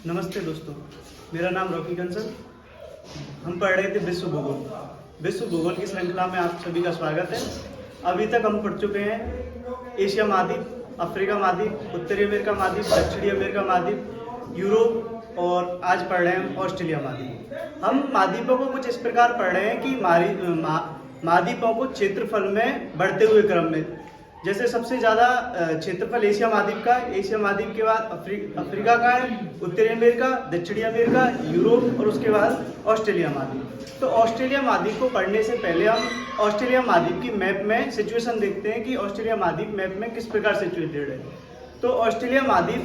नमस्ते दोस्तों, मेरा नाम रॉकी कंसल। हम पढ़ रहे थे विश्व भूगोल। विश्व भूगोल की श्रृंखला में आप सभी का स्वागत है। अभी तक हम पढ़ चुके हैं एशिया महाद्वीप, अफ्रीका महाद्वीप, उत्तरी अमेरिका महाद्वीप, दक्षिणी अमेरिका महाद्वीप, यूरोप और आज पढ़ रहे हैं ऑस्ट्रेलिया महाद्वीप। हम महाद्वीपों को कुछ इस प्रकार पढ़ रहे हैं कि महाद्वीपों को क्षेत्रफल में बढ़ते हुए क्रम में, जैसे सबसे ज़्यादा क्षेत्रफल एशिया महाद्वीप का, एशिया महाद्वीप के बाद अफ्रीका का है, उत्तरी अमेरिका, दक्षिणी अमेरिका, यूरोप और उसके बाद ऑस्ट्रेलिया महाद्वीप। तो ऑस्ट्रेलिया महाद्वीप को पढ़ने से पहले हम ऑस्ट्रेलिया महाद्वीप की मैप में सिचुएशन देखते हैं कि ऑस्ट्रेलिया महाद्वीप मैप में किस प्रकार सिचुएटेड है। तो ऑस्ट्रेलिया महाद्वीप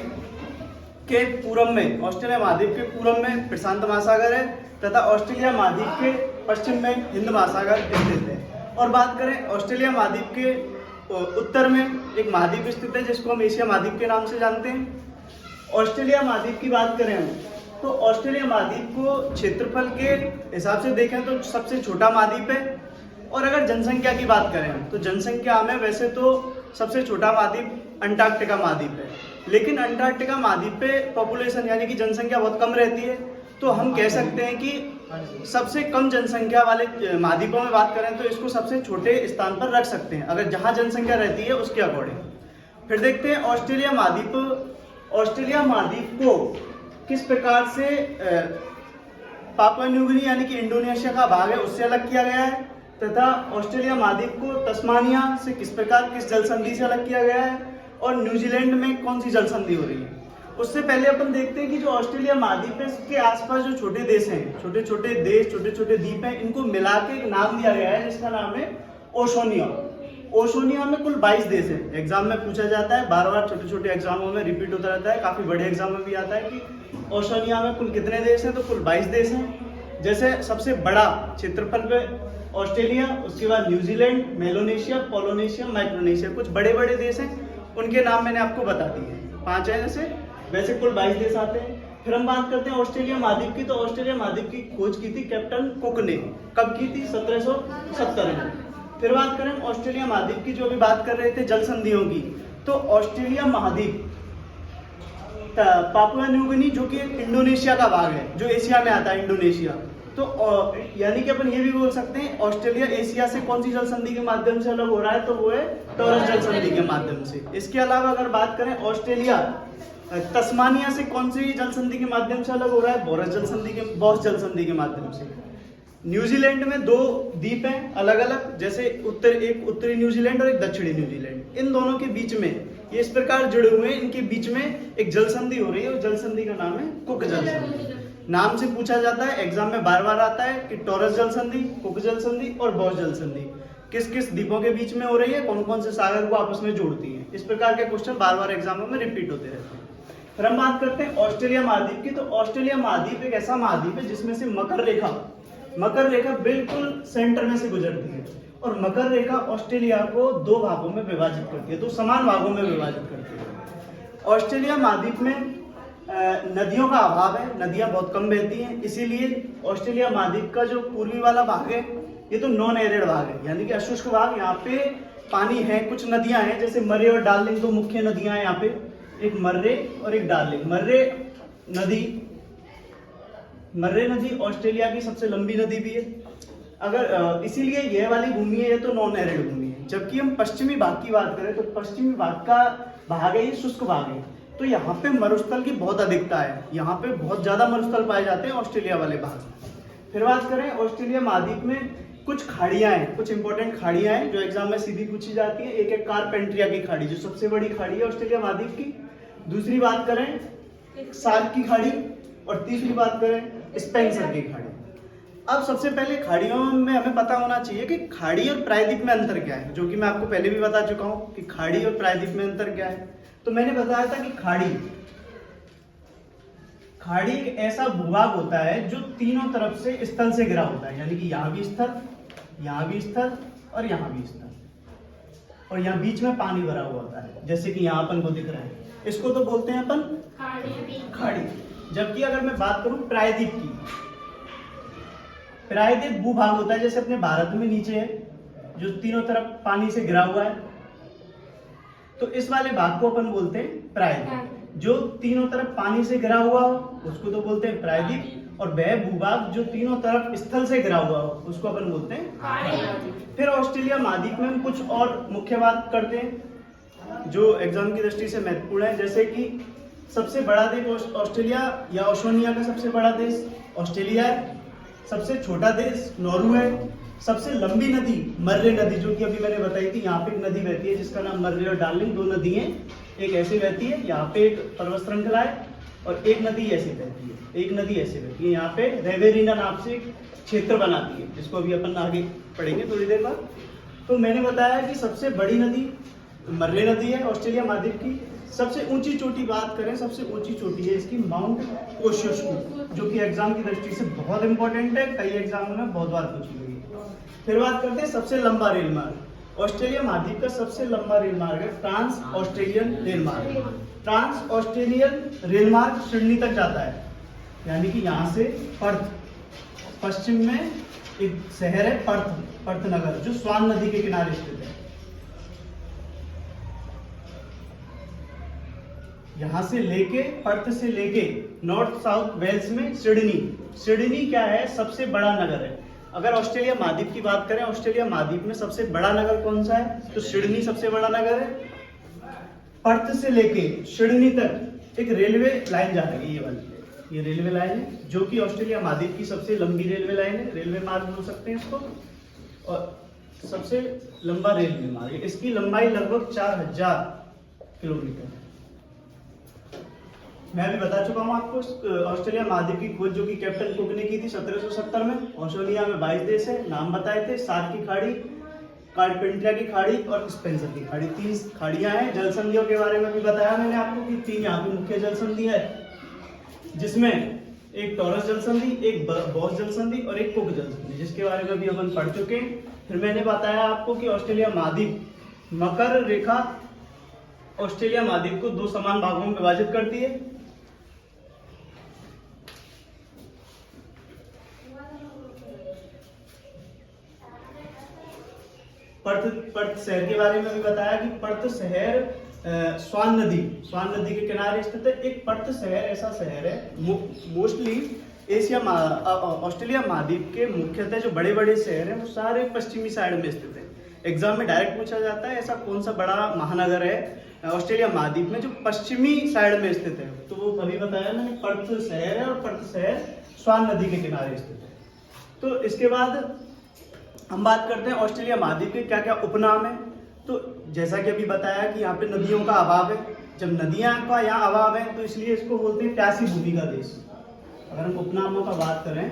के पूर्व में, ऑस्ट्रेलिया महाद्वीप के पूर्व में प्रशांत महासागर है तथा ऑस्ट्रेलिया महाद्वीप के पश्चिम में हिंद महासागर स्थित है। और बात करें ऑस्ट्रेलिया महाद्वीप के उत्तर में एक महाद्वीप स्थित है जिसको हम एशिया महाद्वीप के नाम से जानते हैं। ऑस्ट्रेलिया महाद्वीप की बात करें हम, तो ऑस्ट्रेलिया महाद्वीप को क्षेत्रफल के हिसाब से देखें तो सबसे छोटा महाद्वीप है। और अगर जनसंख्या की बात करें हम, तो जनसंख्या में वैसे तो सबसे छोटा महाद्वीप अंटार्कटिका महाद्वीप है, लेकिन अंटार्कटिका महाद्वीप पे पॉपुलेशन यानी कि जनसंख्या बहुत कम रहती है। तो हम कह सकते हैं कि सबसे कम जनसंख्या वाले महाद्वीपों में बात करें तो इसको सबसे छोटे स्थान पर रख सकते हैं, अगर जहां जनसंख्या रहती है उसके अकॉर्डिंग। फिर देखते हैं ऑस्ट्रेलिया महाद्वीप। ऑस्ट्रेलिया महाद्वीप को किस प्रकार से पापुआ न्यू गिनी यानी कि इंडोनेशिया का भाग है उससे अलग किया गया है, तथा ऑस्ट्रेलिया महाद्वीप को तस्मानिया से किस प्रकार किस जल संधि से अलग किया गया है, और न्यूजीलैंड में कौन सी जल संधि हो रही है। उससे पहले अपन देखते हैं कि जो ऑस्ट्रेलिया महाद्वीप है इसके आसपास जो छोटे देश हैं, छोटे छोटे देश, छोटे छोटे द्वीप हैं, इनको मिला के एक नाम दिया गया है जिसका नाम है ओशोनिया। ओशोनिया में कुल 22 देश हैं। एग्जाम में पूछा जाता है, बार बार छोटे छोटे एग्जामों में रिपीट होता रहता है, काफी बड़े एग्जाम में भी आता है कि ओशोनिया में कुल कितने देश हैं, तो कुल 22 देश हैं। जैसे सबसे बड़ा क्षेत्रफल पे ऑस्ट्रेलिया, उसके बाद न्यूजीलैंड, मेलोनेशिया, पोलोनेशिया, माइक्रोनेशिया, कुछ बड़े बड़े देश हैं, उनके नाम मैंने आपको बता दिए, 5 है जैसे, वैसे कुल 22 देश आते हैं। फिर हम बात करते हैं ऑस्ट्रेलिया महाद्वीप की। तो ऑस्ट्रेलिया महाद्वीप की खोज की थी कैप्टन कुक ने। कब की थी? 1770 में। फिर बात करें ऑस्ट्रेलिया महाद्वीप की, जो अभी बात कर रहे थे जल संधियों की, तो ऑस्ट्रेलिया महाद्वीप पापुआ न्यू गिनी जो कि इंडोनेशिया का भाग है, जो एशिया में आता है, इंडोनेशिया। तो यानी कि अपन ये भी बोल सकते हैं ऑस्ट्रेलिया एशिया से कौन सी जल संधि के माध्यम से अलग हो रहा है, तो वो है टॉरस जल संधि के माध्यम से। इसके अलावा अगर बात करें ऑस्ट्रेलिया तस्मानिया से कौन सी जल संधि के माध्यम से अलग हो रहा है, बॉस जल संधि के माध्यम से। न्यूजीलैंड में 2 द्वीप हैं अलग अलग, जैसे एक उत्तरी न्यूजीलैंड और एक दक्षिणी न्यूजीलैंड। इन दोनों के बीच में ये इस प्रकार जुड़े हुए हैं, इनके बीच में एक जल संधि हो रही है और जल संधि का नाम है कुक जल संधि। नाम से पूछा जाता है, एग्जाम में बार बार आता है कि टॉरस जल संधि, कुक जल संधि और बॉस जल संधि किस किस द्वीपों के बीच में हो रही है, कौन कौन से सागर को आपस में जोड़ती है। इस प्रकार के क्वेश्चन बार बार एग्जामों में रिपीट होते रहते हैं। फिर हम बात करते हैं ऑस्ट्रेलिया महाद्वीप की। तो ऑस्ट्रेलिया महाद्वीप एक ऐसा महाद्वीप है जिसमें से मकर रेखा बिल्कुल सेंटर में से गुजरती है, और मकर रेखा ऑस्ट्रेलिया को 2 भागों में विभाजित करती है, 2 समान भागों में विभाजित करती है। ऑस्ट्रेलिया महाद्वीप में नदियों का अभाव है, नदियां बहुत कम बहती हैं, इसीलिए ऑस्ट्रेलिया महाद्वीप का जो पूर्वी वाला भाग है ये तो नॉन एरिड भाग है, यानी कि अशुष्क भाग। यहाँ पे पानी है, कुछ नदियां हैं, जैसे मर्रे और डार्लिंग 2 मुख्य नदियां हैं यहाँ पे, एक मर्रे और एक डार्लिंग। मर्रे नदी ऑस्ट्रेलिया की सबसे लंबी नदी भी है। अगर इसीलिए यह वाली भूमि है, ये तो नॉन एरिड भूमि है। जबकि हम पश्चिमी भाग की बात करें तो पश्चिमी भाग का भाग है ये शुष्क भाग है, तो यहाँ पे मरुस्थल की बहुत अधिकता है, यहाँ पे बहुत ज्यादा मरुस्थल पाए जाते हैं ऑस्ट्रेलिया वाले भाग में। फिर बात करें ऑस्ट्रेलिया महाद्वीप में कुछ खाड़ियां हैं, कुछ इंपॉर्टेंट खाड़ियां हैं जो एग्जाम में सीधी पूछी जाती है। एक है कारपेंट्रिया की खाड़ी, जो सबसे बड़ी खाड़ी है ऑस्ट्रेलिया महाद्वीप की। दूसरी बात करें सार्क की खाड़ी, और तीसरी बात करें स्पेंसर की खाड़ी। अब सबसे पहले खाड़ियों में हमें पता होना चाहिए कि खाड़ी और प्रायद्वीप में अंतर क्या है, जो कि मैं आपको पहले भी बता चुका हूं कि खाड़ी और प्रायद्वीप में अंतर क्या है। तो मैंने बताया था कि खाड़ी एक ऐसा भूभाग होता है जो तीनों तरफ से स्थल से घिरा होता है, यानी कि यहाँ भी स्थल, यहाँ भी स्थल और यहाँ भी स्थल, और यहाँ बीच में पानी भरा हुआ होता है, जैसे कि यहाँ अपन को दिख रहा है। इसको तो बोलते हैं अपन खाड़ी। जबकि अगर मैं बात करूं प्रायद्वीप की, प्रायद्वीप भूभाग होता है जैसे अपने भारत में नीचे है, जो तीनों तरफ पानी से घिरा हुआ है, तो इस वाले भाग को अपन बोलते हैं प्रायद्वीप। जो तीनों तरफ पानी से घिरा हुआ हो उसको तो बोलते हैं प्रायद्वीप, और वह भूभाग जो तीनों तरफ स्थल से घिरा हुआ हो उसको अपन बोलते हैं खाड़ी। फिर ऑस्ट्रेलिया महाद्वीप में हम कुछ और मुख्य बात करते हैं जो एग्जाम की दृष्टि से महत्वपूर्ण है, जैसे कि सबसे बड़ा देश ऑस्ट्रेलिया या ओशनिया का सबसे बड़ा देश ऑस्ट्रेलिया है, सबसे छोटा देश नॉर्वे है, सबसे लंबी नदी मर्रे नदी जो कि अभी मैंने बताई थी, यहाँ पे एक नदी बहती है जिसका नाम मर्रे और डार्लिंग, दो नदी हैं, एक ऐसे बहती है, यहाँ पे एक पर्वत श्रृंखला है, और एक नदी ऐसे बहती है, एक नदी ऐसे बहती है, यहाँ पे रेवेरिना नाम से एक क्षेत्र बनाती है जिसको अभी अपन आगे पढ़ेंगे थोड़ी देर बाद। तो मैंने बताया कि सबसे बड़ी नदी मर्रे नदी है ऑस्ट्रेलिया महाद्वीप की। सबसे ऊंची चोटी बात करें, सबसे ऊंची चोटी है इसकी माउंट कोशोशकू, जो कि एग्जाम की दृष्टि से बहुत इंपॉर्टेंट है, कई एग्जामों में बहुत बार पूछी गई है। फिर बात करते हैं सबसे लंबा रेल मार्ग। ऑस्ट्रेलिया महाद्वीप का सबसे लंबा रेल मार्ग है ट्रांस ऑस्ट्रेलियन रेल मार्ग। ट्रांस ऑस्ट्रेलियन रेल मार्ग सिडनी तक जाता है, यानी कि यहाँ से पर्थ, पश्चिम में एक शहर है पर्थ नगर, जो स्वान नदी के किनारे स्थित है। यहाँ से लेके पर्थ से लेके नॉर्थ साउथ वेल्स में सिडनी क्या है, सबसे बड़ा नगर है। अगर ऑस्ट्रेलिया महाद्वीप की बात करें, ऑस्ट्रेलिया महाद्वीप में सबसे बड़ा नगर कौन सा है, तो सिडनी सबसे बड़ा नगर है। पर्थ से लेके सिडनी तक एक रेलवे लाइन जा रही है, ये वाली, ये रेलवे लाइन है जो कि ऑस्ट्रेलिया महाद्वीप की सबसे लंबी रेलवे लाइन है, रेलवे मार्ग बोल सकते हैं इसको, और सबसे लंबा रेलवे मार्ग है। इसकी लंबाई लगभग 4000 किलोमीटर है। मैं भी बता चुका हूँ आपको ऑस्ट्रेलिया महाद्वीप की खोज जो कि कैप्टन कुक ने की थी 1770 में। ऑस्ट्रेलिया में 22 देश है, नाम बताए थे, सार्क की खाड़ी, कार्पेंटिया की खाड़ी और स्पेंसर की खाड़ी, 3 खाड़ियां हैं। जल संधियों के बारे में भी बताया मैंने आपको कि 3 यहाँ की मुख्य जल संधि है, जिसमें एक टॉरस जल संधि, एक बॉस जल संधि और एक कुक जल संधि, जिसके बारे में भी अपन पढ़ चुके हैं। फिर मैंने बताया आपको कि ऑस्ट्रेलिया महाद्वीप मकर रेखा ऑस्ट्रेलिया महाद्वीप को 2 समान भागों में विभाजित करती है। पर्थ शहर के बारे में भी बताया कि पर्थ शहर स्वान नदी के किनारे स्थित है। एक पर्थ शहर ऐसा शहर है, मोस्टली ऑस्ट्रेलिया महाद्वीप के मुख्यतः जो बड़े बड़े शहर हैं वो सारे पश्चिमी साइड में स्थित है। एग्जाम में डायरेक्ट पूछा जाता है ऐसा कौन सा बड़ा महानगर है ऑस्ट्रेलिया महाद्वीप में जो पश्चिमी साइड में स्थित है, तो वो अभी बताया मैंने, पर्थ शहर है, और पर्थ शहर स्वान नदी के किनारे स्थित है। तो इसके बाद हम बात करते हैं ऑस्ट्रेलिया महाद्वीप के क्या क्या उपनाम है। तो जैसा कि अभी बताया कि यहाँ पे नदियों का अभाव है, जब नदियां का यहाँ अभाव है तो इसलिए इसको बोलते हैं प्यासी भूमि का देश। अगर हम उपनामों का बात करें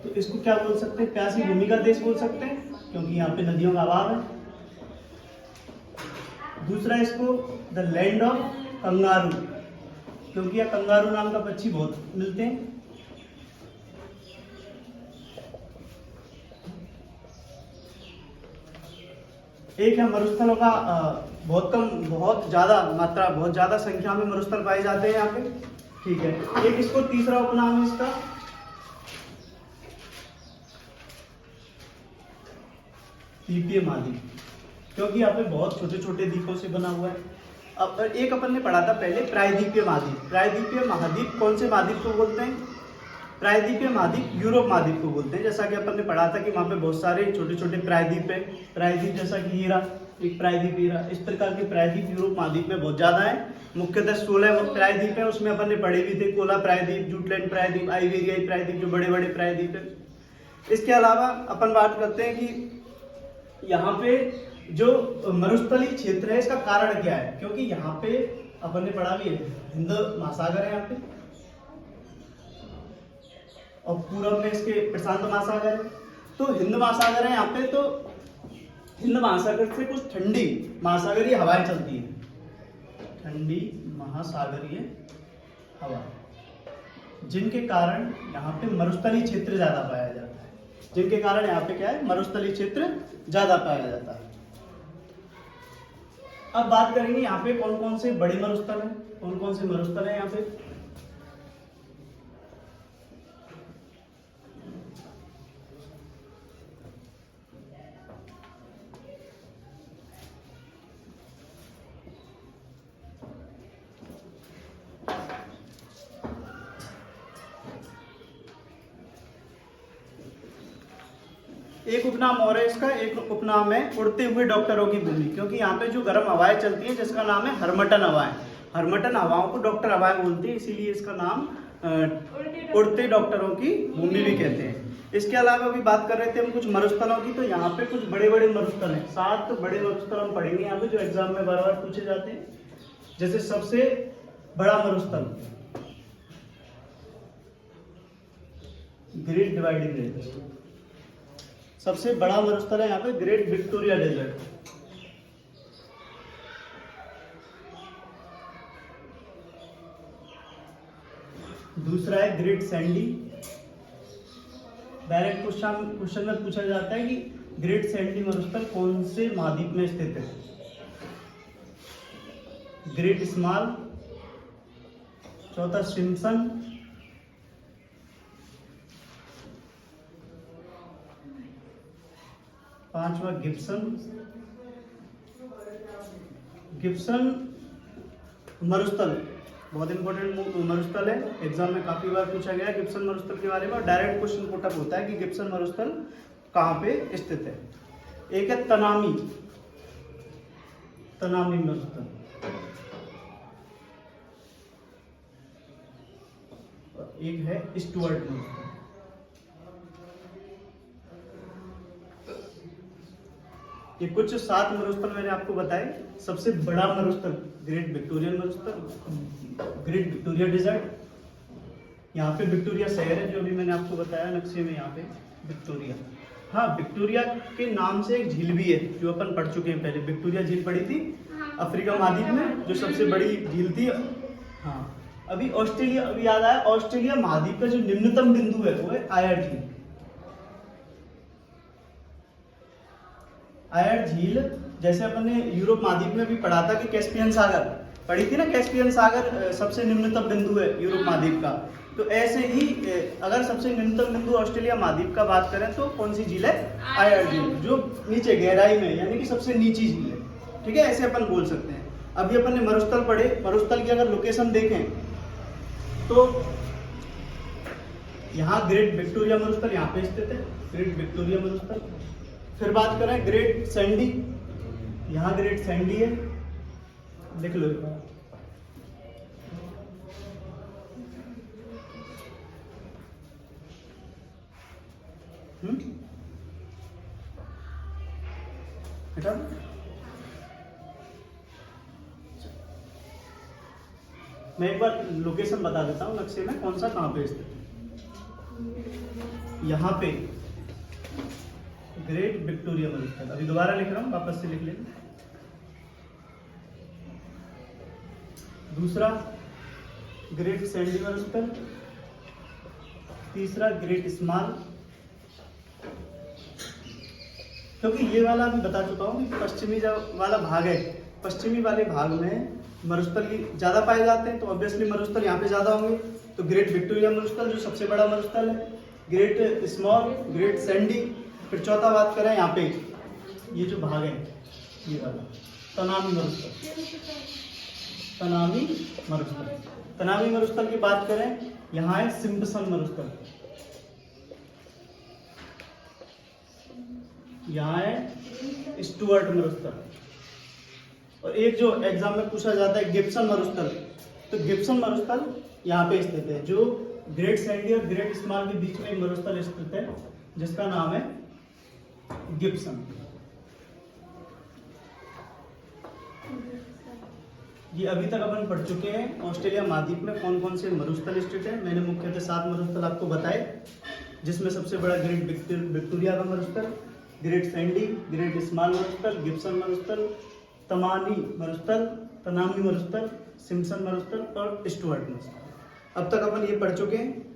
तो इसको क्या बोल सकते हैं, प्यासी भूमि का देश बोल सकते हैं, क्योंकि यहाँ पे नदियों का अभाव है। दूसरा इसको द लैंड ऑफ कंगारू, क्योंकि यहाँ कंगारू नाम का पक्षी बहुत मिलते हैं। एक है मरुस्थलों का बहुत ज्यादा संख्या में मरुस्थल पाए जाते हैं यहाँ पे, ठीक है। एक इसको तीसरा उपनाम है इसका द्वीपीय महाद्वीप, क्योंकि यहाँ पे बहुत छोटे छोटे द्वीपों से बना हुआ है। अब एक अपन ने पढ़ा था पहले प्रायद्वीपीय महाद्वीप। प्रायद्वीपीय महाद्वीप कौन से महाद्वीप को बोलते हैं, प्रायद्वीपीय महाद्वीप यूरोप महाद्वीप को बोलते हैं। जैसा कि अपन ने पढ़ा था कि वहाँ पे बहुत सारे छोटे छोटे प्रायद्वीप है, प्रायद्वीप जैसा कि हीरा, एक प्रायद्वीप हीरा, इस प्रकार के प्रायद्वीप यूरोप महाद्वीप में बहुत ज्यादा है। मुख्यतः 16 प्रायद्वीप है, उसमें अपन ने पढ़े भी थे, कोला प्रायद्वीप, जूटलैंड प्रायद्वीप, आइबेरियाई प्रायद्वीप, जो बड़े बड़े प्रायद्वीप है। इसके अलावा अपन बात करते हैं कि यहाँ पे जो मरुस्थलीय क्षेत्र है इसका कारण क्या है, क्योंकि यहाँ पे अपन ने पढ़ा भी है हिंद महासागर है यहाँ पे, और पूरब में इसके प्रशांत महासागर है। तो हिंद महासागर है यहाँ पे, तो हिंद महासागर से कुछ ठंडी महासागरीय हवाएं चलती हैं, ठंडी महासागरीय हवा, जिनके कारण यहाँ पे मरुस्थलीय क्षेत्र ज्यादा पाया जाता है, जिनके कारण यहाँ पे क्या है, मरुस्थलीय क्षेत्र ज्यादा पाया जाता है। अब बात करेंगे यहाँ पे कौन कौन से बड़े मरुस्थल हैं, कौन कौन से मरुस्थल हैं यहाँ पे। एक उपनाम और है इसका, एक उपनाम है उड़ते हुए डॉक्टरों की भूमि, क्योंकि यहाँ पे जो गर्म हवाएं चलती हैं जिसका नाम है हरमटन हवाएं। हरमटन हवाओं को डॉक्टर हवाएं बोलते हैं, इसीलिए इसका नाम उड़ते डॉक्टरों की भूमि भी कहते हैं। इसके अलावा अभी बात कर रहे थे हम कुछ मरुस्थलों की, तो यहाँ पे कुछ बड़े बड़े मरुस्थल हैं, 7 बड़े मरुस्थल हम पढ़ेंगे यहाँ पे जो एग्जाम में बार बार पूछे जाते हैं। जैसे सबसे बड़ा मरुस्थल ग्रेट डिवाइडिंग रेंज, सबसे बड़ा मरुस्थल है यहाँ पे ग्रेट विक्टोरिया डेजर्ट। दूसरा है ग्रेट सैंडी। डायरेक्ट क्वेश्चन में पूछा जाता है कि ग्रेट सैंडी मरुस्थल कौन से महाद्वीप में स्थित है। ग्रेट स्मॉल, चौथा सिम्पसन, पांचवा गिब्सन। गिब्सन मरुस्थल बहुत इंपॉर्टेंट मरुस्थल है, एग्जाम में काफी बार पूछा गया गिब्सन मरुस्थल के बारे में, और डायरेक्ट क्वेश्चन पुटअप होता है कि गिब्सन मरुस्थल कहाँ पे स्थित है। एक है तनामी मरुस्थल, एक है स्टुअर्ट मरुस्थल। ये कुछ 7 मरुस्थल मैंने आपको बताए। सबसे बड़ा मरुस्थल ग्रेट विक्टोरियन मरुस्थल, ग्रेट विक्टोरिया डेजर्ट। यहाँ पे विक्टोरिया शहर है जो भी मैंने आपको बताया नक्शे में, यहाँ पे विक्टोरिया। हाँ, विक्टोरिया के नाम से एक झील भी है जो अपन पढ़ चुके हैं पहले, विक्टोरिया झील पढ़ी थी अफ्रीका महाद्वीप में, जो सबसे बड़ी झील थी। हाँ, अभी ऑस्ट्रेलिया, अभी याद आया, ऑस्ट्रेलिया महाद्वीप का जो निम्नतम बिंदु है वो है आयर झील। आयर झील जैसे अपन ने यूरोप महाद्वीप में भी पढ़ा था कि कैस्पियन सागर पढ़ी थी ना, कैस्पियन सागर सबसे निम्नतम बिंदु है यूरोप महाद्वीप का। तो ऐसे ही अगर सबसे निम्नतम बिंदु ऑस्ट्रेलिया महाद्वीप का बात करें तो कौन सी झील है? आयर झील, जो नीचे गहराई में, यानी कि सबसे नीची झील है। ठीक है, ऐसे अपन बोल सकते हैं। अभी अपन ने मरुस्थल पढ़े, मरुस्थल की अगर लोकेशन देखें तो यहाँ ग्रेट विक्टोरिया मरुस्थल यहाँ पे स्थित है, ग्रेट विक्टोरिया मरुस्थल। फिर बात करें ग्रेट सैंडी, यहाँ ग्रेट सैंडी है, लिख लो एक बार। बेटा मैं एक बार लोकेशन बता देता हूँ नक्शे में कौन सा कहाँ पे स्थित है। यहाँ पे ग्रेट विक्टोरिया मरुस्थल, अभी दोबारा लिख रहा हूँ, वापस से लिख लेंगे। दूसरा ग्रेट सैंडी मरुस्थल, तीसरा ग्रेट स्मॉल। क्योंकि ये वाला भी बता चुका हूँ कि पश्चिमी जो वाला भाग है, पश्चिमी वाले भाग में मरुस्थल ज्यादा पाए जाते हैं, तो ऑब्वियसली मरुस्थल यहाँ पे ज्यादा होंगे। तो ग्रेट विक्टोरिया मरुस्थल जो सबसे बड़ा मरुस्थल है, ग्रेट स्मॉल, ग्रेट सैंडी। फिर चौथा बात करें यहाँ पे ये जो भाग है ये वाला तनामी मरुस्थल, तनामी मरुस्थल। तनामी मरुस्थल की बात करें, यहाँ है सिम्पसन मरुस्थल, यहाँ है स्टुअर्ट मरुस्थल, और एक जो एग्जाम में पूछा जाता है गिब्सन मरुस्थल। तो गिब्सन मरुस्थल यहाँ पे स्थित है, जो ग्रेट सैंडी और ग्रेट स्मॉल के बीच में एक मरुस्थल स्थित है जिसका नाम है गिब्सन। ये अभी तक अपन पढ़ चुके हैं ऑस्ट्रेलिया महाद्वीप में कौन कौन से मरुस्थल स्थित है। मैंने मुख्यतः 7 मरुस्थल आपको बताए, जिसमें सबसे बड़ा ग्रेट विक्टोरिया का मरुस्थल, ग्रेट सैंडी, ग्रेट स्मॉल मरुस्थल, गिब्सन मरुस्थल, तनामी मरुस्थल, तनामी मरुस्थल, सिम्पसन मरुस्थल और स्टुअर्ट मरुस्थल। अब तक अपन ये पढ़ चुके हैं।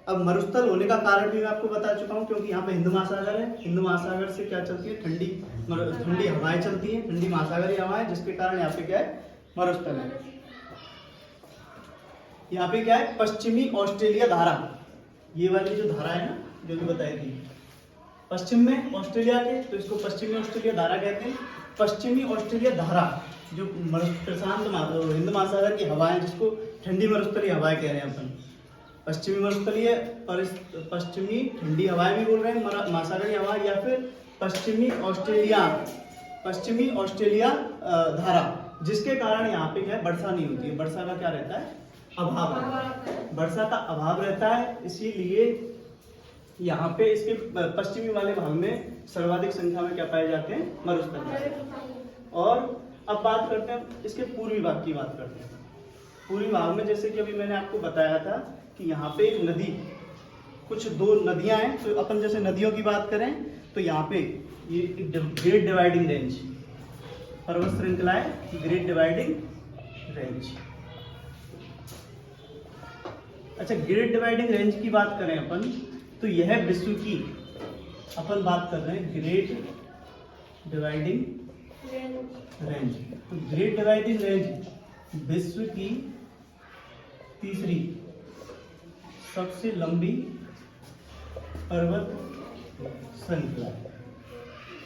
अब मरुस्थल होने का कारण भी मैं आपको बता चुका हूँ, क्योंकि यहाँ पे हिंद महासागर है। हिंद महासागर से क्या चलती है? ठंडी हवाएं चलती हैं, ठंडी महासागरीय हवाएं, जिसके कारण यहाँ पे क्या है? मरुस्थल है। यहाँ पे क्या है? पश्चिमी ऑस्ट्रेलिया धारा, ये वाली जो धारा है ना, जो भी बताई थी, पश्चिम में ऑस्ट्रेलिया के, तो इसको पश्चिमी ऑस्ट्रेलिया धारा कहते हैं। पश्चिमी ऑस्ट्रेलिया धारा जो प्रशांत हिंद महासागर की हवाएं, जिसको ठंडी मरुस्थलीय हवाएं कह रहे हैं अपन, पश्चिमी मरुस्थलीय, पश्चिमी ठंडी हवाएं भी बोल रहे हैं, महासागरीय हवा, या फिर पश्चिमी ऑस्ट्रेलिया धारा, जिसके कारण यहाँ पे क्या है, वर्षा नहीं होती है। वर्षा का क्या रहता है, अभाव रहता है, वर्षा का अभाव रहता है। इसीलिए यहाँ पे इसके पश्चिमी वाले भाग में सर्वाधिक संख्या में क्या पाए जाते हैं, मरुस्थल। और अब बात करते हैं इसके पूर्वी भाग की बात करते हैं। पूर्वी भाग में जैसे कि अभी मैंने आपको बताया था कि यहाँ पे एक नदी, कुछ दो नदियां हैं, तो अपन जैसे नदियों की बात करें तो यहाँ पे ये ग्रेट डिवाइडिंग रेंज, पर्वत श्रृंखला है, ग्रेट डिवाइडिंग रेंज। अच्छा, ग्रेट डिवाइडिंग रेंज की बात करें अपन तो यह विश्व की, अपन बात कर रहे हैं ग्रेट डिवाइडिंग रेंज। तो ग्रेट डिवाइडिंग रेंज विश्व की तीसरी सबसे लंबी पर्वत श्रृंखला।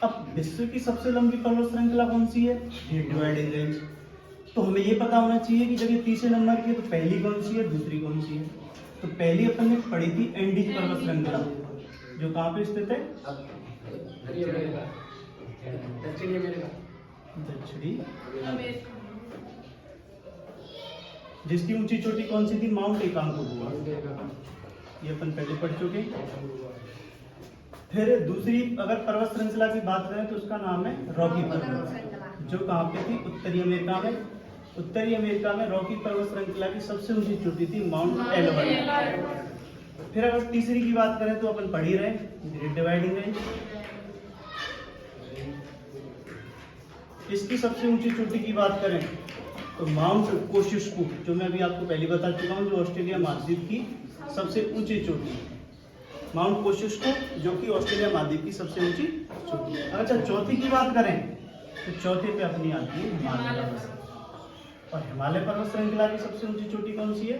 अब विश्व की सबसे लंबी पर्वत श्रृंखला कौन सी है, ग्रेट डिवाइडिंग रेंज। तो हमें ये पता होना चाहिए कि जब ये तीसरे नंबर की है तो पहली कौन सी है, दूसरी कौन सी है। तो पहली अपन ने पढ़ी थी एंडीज पर्वत श्रृंखला, जो कहाँ पे स्थित है, दक्षिणी, जिसकी ऊंची चोटी कौन सी थी, माउंट एकांकोगुआ, ये अपन पहले पढ़ चुके। फिर दूसरी अगर पर्वत श्रृंखला की बात करें तो उसका नाम है रॉकी पर्वत, जो कहाँ पे थी, उत्तरी अमेरिका में। उत्तरी अमेरिका में रॉकी पर्वत श्रृंखला की सबसे ऊंची चोटी थी माउंट एल्बर्ट। फिर अगर तीसरी की बात करें तो अपन पढ़ ही रहे ग्रेट डिवाइडिंग रेंज। इसकी सबसे ऊंची चोटी की बात करें तो माउंट कोशिस्कू, जो मैं अभी आपको पहले बता चुका हूँ, जो ऑस्ट्रेलिया महाद्वीप की सबसे ऊंची चोटी है, माउंट कोशिस्कू, जो कि ऑस्ट्रेलिया महाद्वीप की सबसे ऊंची चोटी है। अच्छा, चौथी की बात करें तो चौथे पे अपनी आती है हिमालय पर्वत। और हिमालय पर्वत श्रृंखला की सबसे ऊंची चोटी कौन सी है,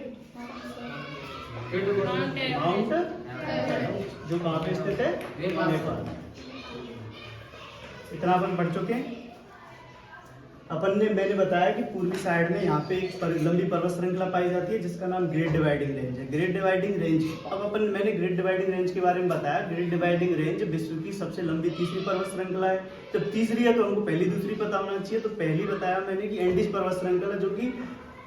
माउंट एवरेस्ट, जो कहाँ पे स्थित है, नेपाल। इतना अपन पढ़ चुके हैं। अपन ने, मैंने बताया कि पूर्वी साइड में यहाँ पे एक लंबी पर्वत श्रृंखला पाई जाती है जिसका नाम ग्रेट डिवाइडिंग रेंज है। ग्रेट डिवाइडिंग रेंज, अब अपन, मैंने ग्रेट डिवाइडिंग रेंज के बारे में बताया। ग्रेट डिवाइडिंग रेंज विश्व की सबसे लंबी तीसरी पर्वत श्रृंखला है। जब तीसरी है तो हमको पहली दूसरी पता होना चाहिए। तो पहली बताया मैंने कि एंडीज पर्वत श्रृंखला, जो कि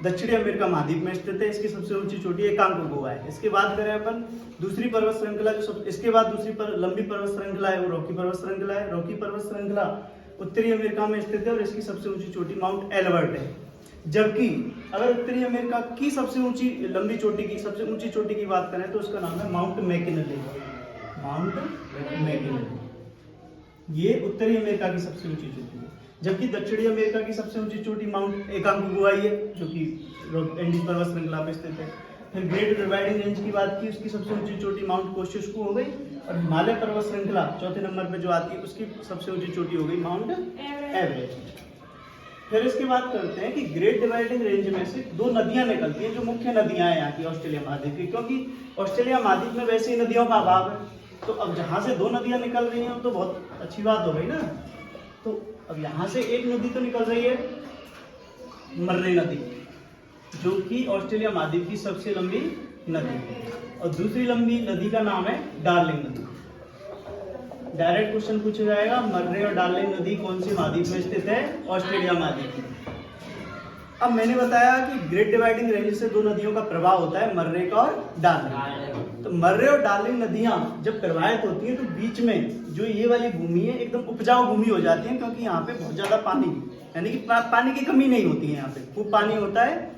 दक्षिणी अमेरिका महाद्वीप में स्थित है, इसकी सबसे ऊंची चोटी एकांकोगुआ है। इसके बाद करें अपन दूसरी पर्वत श्रृंखला, जो इसके बाद दूसरी लंबी पर्वत श्रृंखला है वो रॉकी पर्वत श्रृंखला है। रॉकी पर्वत श्रृंखला उत्तरी अमेरिका में स्थित है और इसकी सबसे ऊंची चोटी माउंट एल्बर्ट है। जबकि अगर उत्तरी अमेरिका की सबसे ऊंची लंबी चोटी की, सबसे ऊंची चोटी की बात करें तो उसका नाम है माउंट मैकिनले, माउंट मैकिनले। ये उत्तरी अमेरिका की सबसे ऊंची चोटी है। जबकि दक्षिणी अमेरिका की सबसे ऊंची चोटी माउंट एकांकोगुआ है, जो कि एंडीज पर्वत श्रृंखला पे स्थित है। फिर ग्रेट डिवाइडिंग रेंज की बात की, उसकी सबसे ऊंची चोटी माउंट कोशिस्कू हो गई। और हिमालय पर्वत श्रृंखला चौथे नंबर पे जो आती है, उसकी सबसे ऊंची चोटी हो गई माउंट एवरेस्ट। फिर इसकी बात करते हैं कि ग्रेट डिवाइडिंग रेंज में से दो नदियां निकलती हैं, जो मुख्य नदियां हैं यहाँ की ऑस्ट्रेलिया महाद्वीप की, क्योंकि ऑस्ट्रेलिया महाद्वीप में वैसे ही नदियों का अभाव है। तो अब जहाँ से दो नदियां निकल रही हैं तो बहुत अच्छी बात हो गई ना। तो अब यहाँ से एक नदी तो निकल रही है मर्रे नदी, जो कि ऑस्ट्रेलिया महाद्वीप की सबसे लंबी नदी है, और दूसरी लंबी नदी का नाम है डार्लिंग नदी। डायरेक्ट क्वेश्चन पूछा जाएगा, मर्रे और डार्लिंग नदी कौन सी महाद्वीप में स्थित है, ऑस्ट्रेलिया महाद्वीप में। अब मैंने बताया कि ग्रेट डिवाइडिंग रेंज से दो नदियों का प्रवाह होता है, मर्रे का और डार्लिंग। तो मर्रे और डार्लिंग नदियां जब प्रवाहित होती हैं तो बीच में जो ये वाली भूमि है एकदम उपजाऊ भूमि हो जाती है, क्योंकि यहाँ पे बहुत ज्यादा पानी, यानी कि पानी की कमी नहीं होती है, यहाँ पे खूब पानी होता है।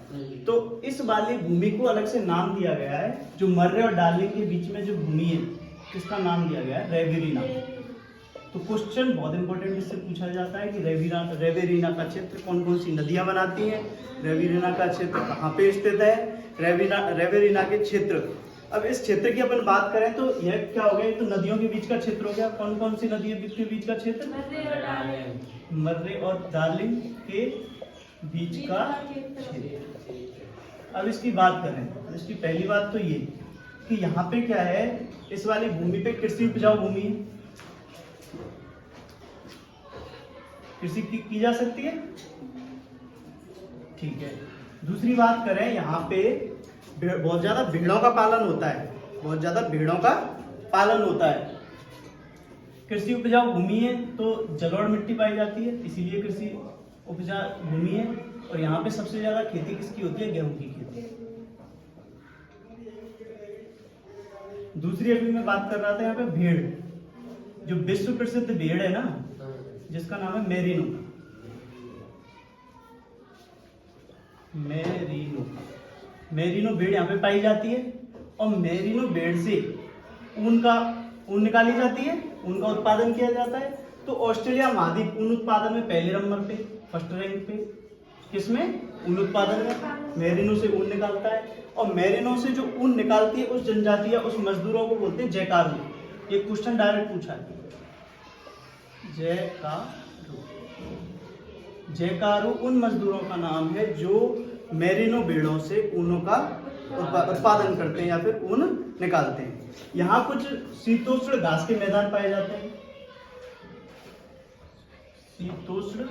तो इस वाली भूमि को अलग से नाम दिया गया है, जो मर्रे और डार्लिंग के बीच में जो भूमि है, इसका नाम दिया गया है रेवेरिना। तो क्वेश्चन बहुत इंपॉर्टेंट इससे पूछा जाता है कि रेवेरिना का क्षेत्र कौन कौन सी नदियां बनाती हैं, रेवेरिना का क्षेत्र कहाँ पे स्थित है, रेवेरिना के क्षेत्र। अब इस क्षेत्र की अपन बात करें तो यह क्या हो गया, तो नदियों के बीच का क्षेत्र हो गया। कौन कौन सी नदियों के बीच का क्षेत्र, मर्रे और डार्लिंग के बीच का क्षेत्र। अब इसकी बात करें, इसकी पहली बात तो ये कि यहाँ पे क्या है, इस वाली भूमि पे कृषि उपजाऊ भूमि है, कृषि की जा सकती है, ठीक है। दूसरी बात करें, यहाँ पे बहुत ज़्यादा भेड़ों का पालन होता है, बहुत ज़्यादा भेड़ों का पालन होता है। कृषि उपजाऊ भूमि है तो जलोढ़ मिट्टी पाई जाती है, इसीलिए कृषि उपजाऊ भूमि है। और यहाँ पे सबसे ज़्यादा खेती किसकी होती है? गेहूं की खेती। दूसरी अभी मैं बात कर रहा था यहाँ पे भेड़, जो विश्व प्रसिद्ध भेड़ है ना, जिसका नाम है मेरिनो। मेरिनो भेड़ यहाँ पे पाई जाती है और मेरिनो भेड़ से ऊन निकाली जाती है, ऊन का उत्पादन किया जाता है। तो ऑस्ट्रेलिया महाद्वीप ऊन उत्पादन में पहले नंबर पे, फर्स्ट रैंक पे। किसमें? ऊन उत्पादन में। मेरिनो से ऊन निकालता है और मेरिनो से जो ऊन निकालती है उस जनजाति या उस मजदूरों को बोलते हैं जैकारू। ये क्वेश्चन डायरेक्ट पूछा है, जैकारू उन मजदूरों का नाम है जो मेरिनो भेड़ों से ऊनों का उत्पादन करते हैं या फिर ऊन निकालते हैं। यहाँ कुछ शीतोष्ण घास के मैदान पाए जाते हैं, शीतोष्ण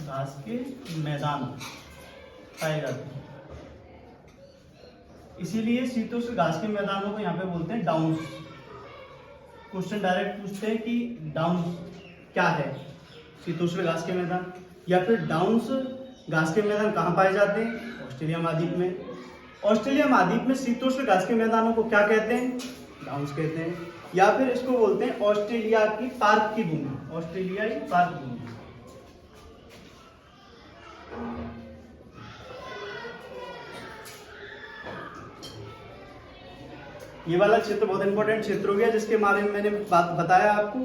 घास के मैदान पाए जाते हैं, इसीलिए शीतोष्ण घास के मैदानों को यहाँ पे बोलते हैं डाउन्स। क्वेश्चन डायरेक्ट पूछते हैं कि डाउन्स क्या है? शीतोष्ण घास के मैदान। या फिर डाउन्स घास के मैदान कहाँ पाए जाते हैं? ऑस्ट्रेलिया महाद्वीप में। ऑस्ट्रेलिया महाद्वीप में शीतोष्ण घास के मैदानों को क्या कहते हैं? डाउन्स कहते हैं। या फिर इसको बोलते हैं ऑस्ट्रेलिया की पार्क की भूमि, ऑस्ट्रेलियाई पार्क भूमि। ये वाला क्षेत्र बहुत इंपॉर्टेंट क्षेत्र हो गया, जिसके बारे में मैंने बताया आपको।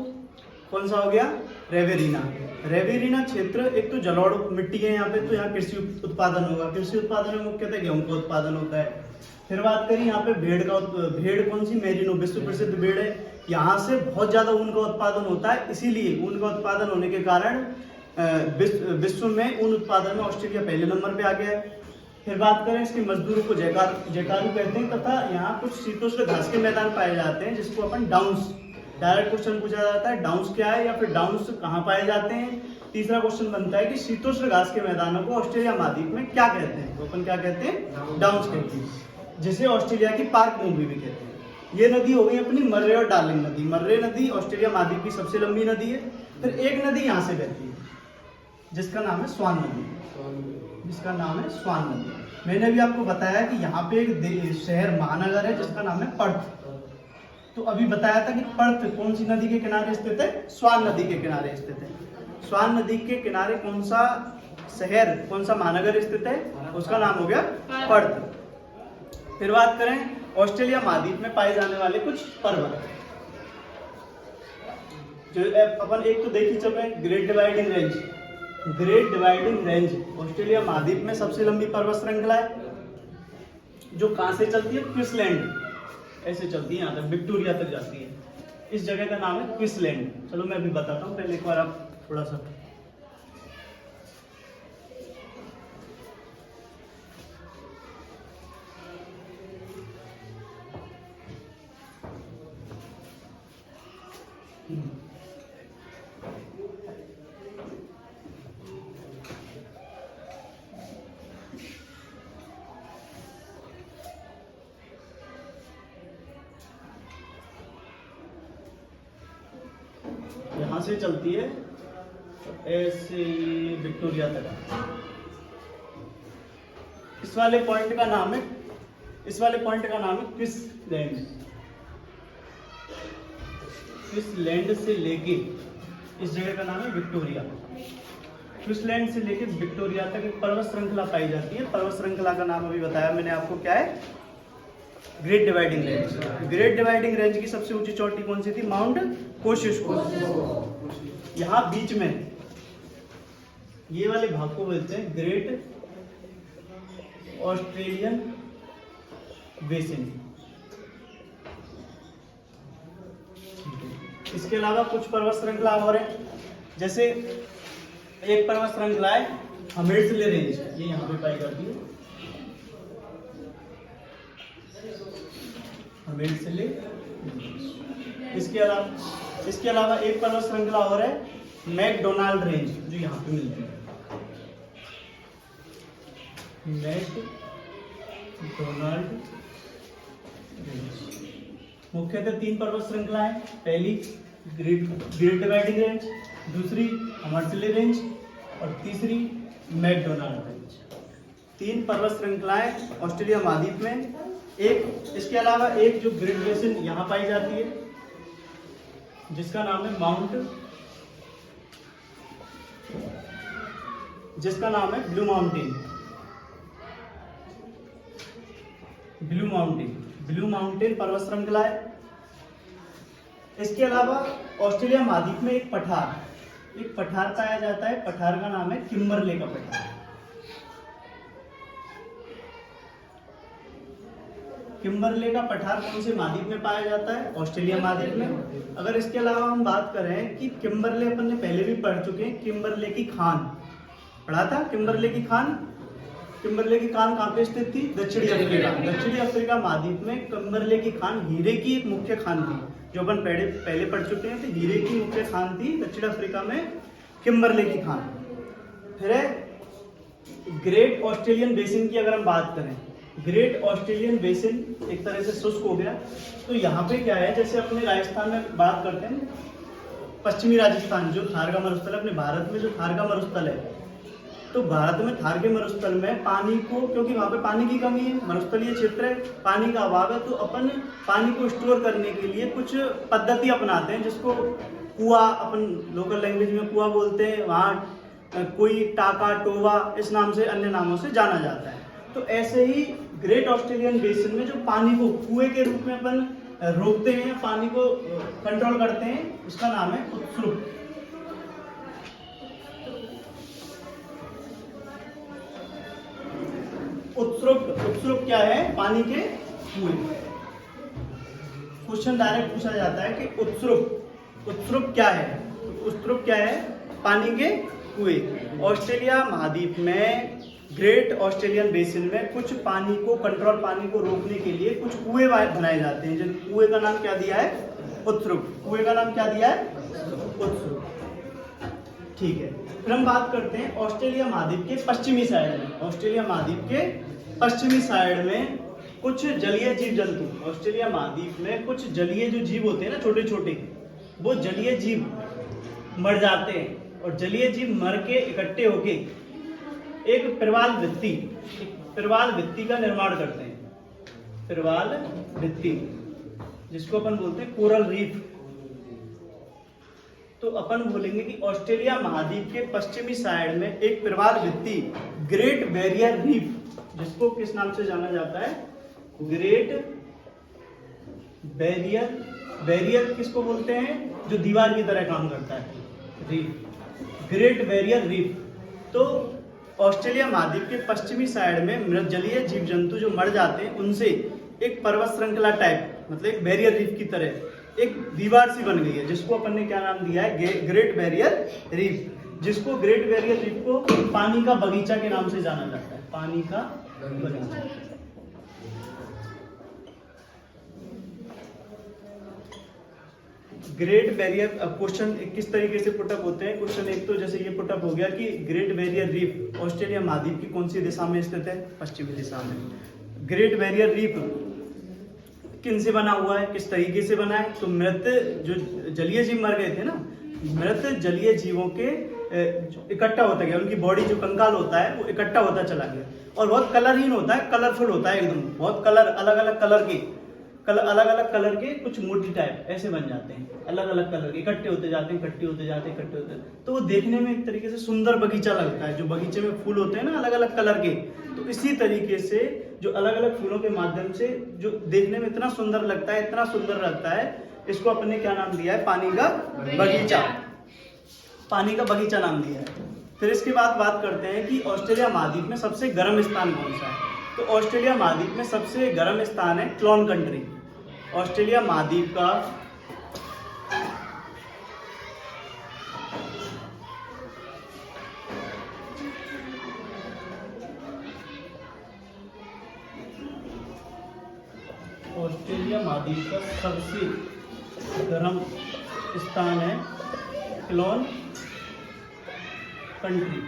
कौन सा हो गया? रेवेरिना। रेवेरिना क्षेत्र एक तो जलोढ़ मिट्टी है यहाँ पे, तो यहाँ कृषि उत्पादन होगा। कृषि उत्पादन में मुख्यतः गेहूं का उत्पादन होता है। फिर बात करें यहाँ पे भेड़ कौन सी? मेरिनो, विश्व प्रसिद्ध भेड़ है। यहाँ से बहुत ज्यादा ऊन का उत्पादन होता है, इसीलिए ऊन का उत्पादन होने के कारण विश्व में ऊन उत्पादन में ऑस्ट्रेलिया पहले नंबर पे आ गया है। फिर बात करें इसके मजदूरों को जैकारू कहते हैं, तथा यहाँ कुछ शीतोष्ण घास के मैदान पाए जाते हैं जिसको अपन डाउन्स, डायरेक्ट क्वेश्चन पूछा जाता है डाउन्स क्या है या फिर डाउन्स कहाँ पाए जाते हैं। तीसरा क्वेश्चन बनता है कि शीतोष्ण घास के मैदानों को ऑस्ट्रेलिया महाद्वीप में क्या कहते हैं? तो अपन क्या कहते हैं? डाउन्स कहते हैं, जिसे ऑस्ट्रेलिया की पार्क भूमि भी कहते हैं। ये नदी हो गई अपनी मर्रे और डार्लिंग नदी। मर्रे नदी ऑस्ट्रेलिया महाद्वीप की सबसे लंबी नदी है। फिर एक नदी यहाँ से बहती है जिसका नाम है स्वान नदी, जिसका नाम है स्वान नदी। मैंने भी आपको बताया कि यहाँ पे एक शहर महानगर है जिसका नाम है पर्थ। तो अभी बताया था कि पर्थ कौन सी नदी के किनारे स्थित है? स्वान नदी के किनारे स्थित है। स्वान नदी के किनारे कौन सा शहर, कौन सा महानगर स्थित है? उसका नाम हो गया पर्थ। फिर बात करें ऑस्ट्रेलिया महाद्वीप में पाए जाने वाले कुछ पर्वत, जो अपन एक तो देखी चल रहे हैं great dividing range. Great dividing range Australia महाद्वीप में सबसे लंबी पर्वत श्रृंखला है, जो कहां से चलती है? क्वींसलैंड ऐसे चलती है, यहाँ तक विक्टोरिया तक जाती है। इस जगह का नाम है क्वींसलैंड। चलो मैं अभी बताता हूँ, पहले एक बार आप थोड़ा सा यहाँ से चलती है ऐसे विक्टोरिया तक। इस वाले पॉइंट का नाम है क्वींसलैंड। क्वींसलैंड से लेके इस जगह का नाम है विक्टोरिया। क्वींसलैंड से लेके विक्टोरिया तक एक पर्वत श्रृंखला पाई जाती है। पर्वत श्रृंखला का नाम अभी बताया मैंने आपको, क्या है? Great dividing range. Great dividing range की सबसे ऊंची चोटी कौन सी थी? माउंट कोशिश। यहाँ बीच में ये वाले भाग को बोलते हैं ग्रेट ऑस्ट्रेलियन बेसिन। इसके अलावा कुछ पर्वत श्रृंखला और है, जैसे एक पर्वत श्रृंखला है हमेड्सले रेंज, ये यहाँ पे पाई जाती है हमेड्सले। इसके अलावा एक पर्वत श्रृंखला और है मैकडोनाल्ड रेंज, जो यहाँ पे मिलती है। McDonald range. मुख्यतः 3 पर्वत श्रृंखलाएं, पहली ग्रेट डिवाइडिंग रेंज, दूसरी हमार्सिली रेंज और तीसरी मैकडोनाल्ड रेंज। 3 पर्वत श्रृंखलाएं ऑस्ट्रेलिया महाद्वीप में, एक इसके अलावा एक जो ग्रेट बेसिन यहाँ पाई जाती है जिसका नाम है ब्लू माउंटेन पर्वत श्रृंखला है। इसके अलावा ऑस्ट्रेलिया महाद्वीप में एक पठार पाया जाता है, पठार का नाम है किम्बरले का पठार। किम्बरले का पठार कौन से महाद्वीप में पाया जाता है? ऑस्ट्रेलिया महाद्वीप में। अगर इसके अलावा हम बात करें कि किम्बरले अपन ने पहले भी पढ़ चुके हैं, किम्बरले की खान पढ़ा था। किम्बरले की खान कहाँ पे स्थित थी? दक्षिणी अफ्रीका महाद्वीप में किम्बरले की खान हीरे की एक मुख्य खान थी, जो अपन पहले पढ़ चुके हैं। तो हीरे की मुख्य खान थी दक्षिण अफ्रीका में किम्बरले की खान। फिर ग्रेट ऑस्ट्रेलियन बेसिन की अगर हम बात करें, ग्रेट ऑस्ट्रेलियन बेसिन एक तरह से शुष्क हो गया। तो यहाँ पे क्या है, जैसे अपने राजस्थान में बात करते हैं, पश्चिमी राजस्थान जो थार का मरुस्थल है, अपने भारत में जो थार का मरुस्थल है, तो भारत में थार के मरुस्थल में पानी को, क्योंकि वहाँ पे पानी की कमी है, मरुस्थलीय क्षेत्र है, पानी का अभाव है, तो अपन पानी को स्टोर करने के लिए कुछ पद्धति अपनाते हैं, जिसको कुआ, अपन लोकल लैंग्वेज में कुआ बोलते हैं, वहाँ कोई टाका, टोवा इस नाम से, अन्य नामों से जाना जाता है। तो ऐसे ही ग्रेट ऑस्ट्रेलियन बेसिन में जो पानी को कुएं के रूप में अपन रोकते हैं, पानी को कंट्रोल करते हैं, उसका नाम है उत्सुक। उत्सुक क्या है? पानी के कुएं। क्वेश्चन डायरेक्ट पूछा जाता है कि उत्सुक क्या है? उत्सुक क्या है? पानी के कुएं। ऑस्ट्रेलिया महाद्वीप में ग्रेट ऑस्ट्रेलियन बेसिन में कुछ पानी को कंट्रोल, पानी को रोकने के लिए कुछ कुएं बनाए जाते हैं, जिन कुएं का नाम क्या दिया है? उत्सुक। कुएं का नाम क्या दिया है? उत्सुक। ठीक है, फिर हम बात करते हैं ऑस्ट्रेलिया महाद्वीप के पश्चिमी साइड में। ऑस्ट्रेलिया महाद्वीप के पश्चिमी साइड में कुछ जलीय जीव जंतु, ऑस्ट्रेलिया महाद्वीप में कुछ जलीय जो जीव होते हैं ना, छोटे छोटे, वो जलीय जीव मर जाते हैं, और जलीय जीव मर के इकट्ठे होके एक प्रवाल भित्ति का निर्माण करते हैं। प्रवाल भित्ति, जिसको अपन बोलते हैं कोरल रीफ। तो अपन बोलेंगे कि ऑस्ट्रेलिया महाद्वीप के पश्चिमी साइड में एक प्रवाल भित्ति, ग्रेट बैरियर रीफ, जिसको किस नाम से जाना जाता है? ग्रेट बैरियर किसको बोलते हैं? जो दीवार की तरह काम करता है, रीफ, ग्रेट बैरियर रीफ। तो ऑस्ट्रेलिया महाद्वीप के पश्चिमी साइड में जलीय जीव जंतु जो मर जाते हैं, उनसे एक पर्वत श्रृंखला टाइप, मतलब एक बैरियर रीफ की तरह एक दीवार सी बन गई है, जिसको अपन ने क्या नाम दिया है? Great barrier reef. जिसको ग्रेट बैरियर रीफ को पानी का बगीचा के नाम से जाना जाता है, पानी का बगीचा। ग्रेट बैरियर, अब क्वेश्चन किस तरीके से पुटअप होते हैं? क्वेश्चन एक तो जैसे ये पुटअप हो गया कि ग्रेट बैरियर रीफ ऑस्ट्रेलिया महाद्वीप की कौन सी दिशा में स्थित है? पश्चिमी दिशा में। ग्रेट बैरियर रीफ किन से बना हुआ है, किस तरीके से बना है? तो मृत जो जलीय जीव मर गए थे ना, मृत जलीय जीवों के इकट्ठा होता गया, उनकी बॉडी जो कंकाल होता है वो इकट्ठा होता चला गया, और बहुत कलरहीन होता है, कलरफुल होता है एकदम, बहुत कलर, अलग अलग कलर के कुछ मूर्ति टाइप ऐसे बन जाते हैं, अलग अलग कलर के इकट्ठे होते जाते हैं, तो वो देखने में एक तरीके से सुंदर बगीचा लगता है। जो बगीचे में फूल होते हैं ना अलग अलग कलर के, तो इसी तरीके से जो अलग अलग फूलों के माध्यम से जो देखने में इतना सुंदर लगता है, इसको अपने क्या नाम दिया है? पानी का बगीचा नाम दिया है। फिर इसके बाद बात करते हैं कि ऑस्ट्रेलिया महाद्वीप में सबसे गर्म स्थान कौन सा है? तो ऑस्ट्रेलिया महाद्वीप में सबसे गर्म स्थान है क्लोन कंट्री। ऑस्ट्रेलिया महाद्वीप का सबसे गर्म स्थान है क्लोन कंट्री।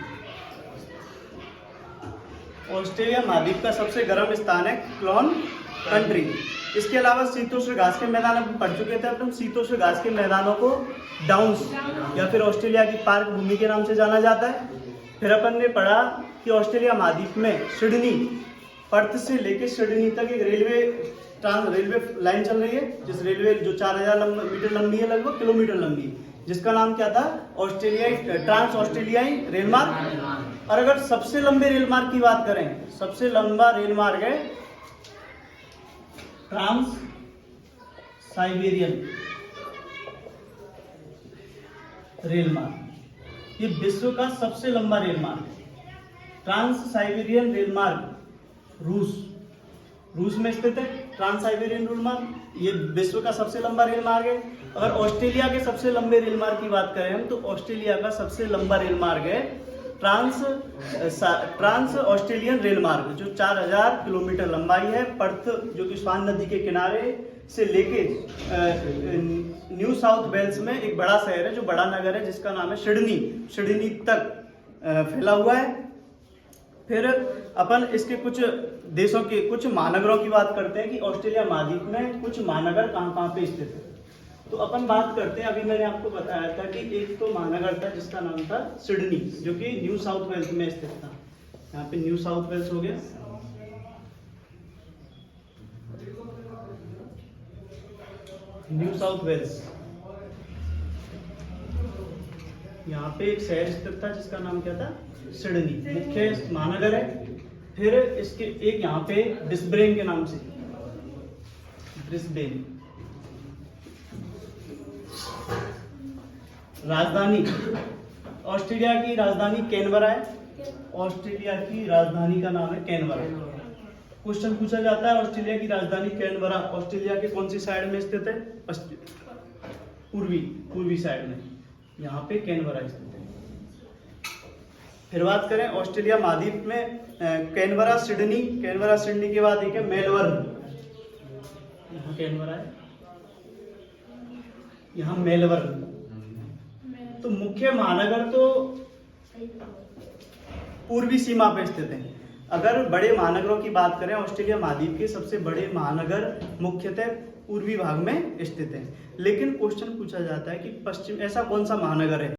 ऑस्ट्रेलिया महाद्वीप का सबसे गर्म स्थान है क्लोन कंट्री। इसके अलावा शीतोष्ण घास के मैदान अपन पढ़ चुके थे। अपन शीतोष्ण घास के मैदानों को डाउन्स या फिर ऑस्ट्रेलिया की पार्क भूमि के नाम से जाना जाता है। फिर अपन ने पढ़ा कि ऑस्ट्रेलिया महाद्वीप में सिडनी, पर्थ से लेकर सिडनी तक एक रेलवे लाइन चल रही है, जिस रेलवे जो 4000 मीटर लंबी है, लगभग किलोमीटर लंबी, जिसका नाम क्या था? ट्रांस ऑस्ट्रेलियाई रेल मार्ग। और अगर सबसे लंबे रेल मार्ग की बात करें, सबसे लंबा रेल मार्ग है ट्रांस साइबेरियन रेल मार्ग। ये विश्व का सबसे लंबा रेल मार्ग है। ट्रांस साइबेरियन रेल मार्ग रूस में स्थित है। ट्रांस साइबेरियन रेल मार्ग ये विश्व का सबसे लंबा रेल मार्ग है। अगर ऑस्ट्रेलिया के सबसे लंबे रेल मार्ग की बात करें हम, तो ऑस्ट्रेलिया का सबसे लंबा रेल मार्ग है ट्रांस ऑस्ट्रेलियन रेल मार्ग, जो 4000 किलोमीटर लंबाई है। पर्थ, जो कि स्वान नदी के किनारे से लेके न्यू साउथ वेल्स में एक बड़ा शहर है, जो बड़ा नगर है, जिसका नाम है सिडनी तक फैला हुआ है। फिर अपन इसके कुछ देशों के कुछ महानगरों की बात करते हैं कि ऑस्ट्रेलिया महाद्वीप में कुछ महानगर कहाँ पे स्थित है। तो अपन बात करते हैं, अभी मैंने आपको बताया था कि एक तो महानगर था जिसका नाम था सिडनी, जो कि न्यू साउथ वेल्स में स्थित था। यहाँ पे न्यू साउथ वेल्स हो गया। न्यू साउथ वेल्स, यहाँ पे एक शहर स्थित था जिसका नाम क्या था? सिडनी, मुख्य महानगर है। फिर इसके एक यहाँ पे ब्रिस्बेन के नाम से, ब्रिस्बेन। राजधानी, ऑस्ट्रेलिया की राजधानी कैनबरा है। ऑस्ट्रेलिया की राजधानी का नाम है कैनबरा। क्वेश्चन पूछा जाता है, ऑस्ट्रेलिया की राजधानी कैनबरा ऑस्ट्रेलिया के कौन सी साइड में स्थित है? पूर्वी साइड में, यहाँ पे कैनबरा स्थित है। फिर बात करें ऑस्ट्रेलिया महाद्वीप में, कैनबरा सिडनी के बाद एक है मेलबर्न। यहाँ कैनबरा है, यहाँ मेलबर्न। तो मुख्य महानगर तो पूर्वी सीमा पे स्थित है। अगर बड़े महानगरों की बात करें, ऑस्ट्रेलिया महाद्वीप के सबसे बड़े महानगर मुख्यतः पूर्वी भाग में स्थित है। लेकिन क्वेश्चन पूछा जाता है कि पश्चिम, ऐसा कौन सा महानगर है